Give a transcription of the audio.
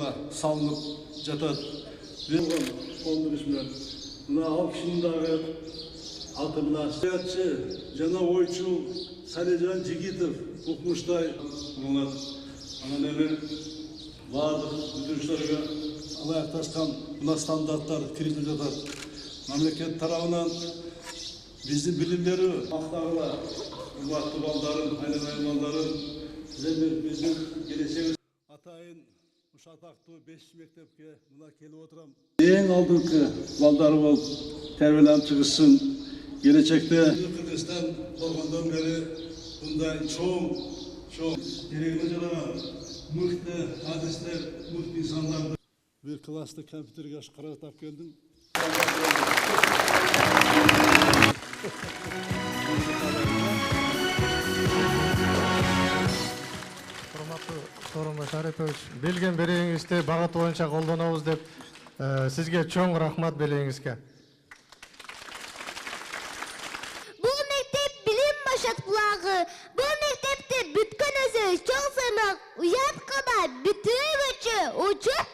жана салынып жатат. Колдуруш менен мына ал кишинин дагы аты мына саятчы жана ойчу Салежан Жигитов укмуштай болот. Анан эми баардык бүтүнчүлөргө ылайыкташкан мына стандарттар кирилип жатат. Мамлекет тарабынан биздин билимдерибиз мактагыла, урматтуу балдарым, айнадайым балдарым, сиздер биздин келечегибиз. Атайын ушу атактуу 5 мектепке мына келип отурам. Эң алдыңкы балдары болуп тербеленип чыгышсын. Келечекте Кыргызстан болгондон бери мындай чоң керегине жараган мыкты адистер, мыкты инсандарды бир класстык компьютерге каратап келдим. Урматтуу Сооронбай Шарипович, белген береңизди багыт боюнча колдонобуз деп сизге чоң рахмат белеңизге. Бул мектеп билим башат булагы. Бул мектепти бүткөн өзү чоң сыймак, уят када бүтүүгөчө учуп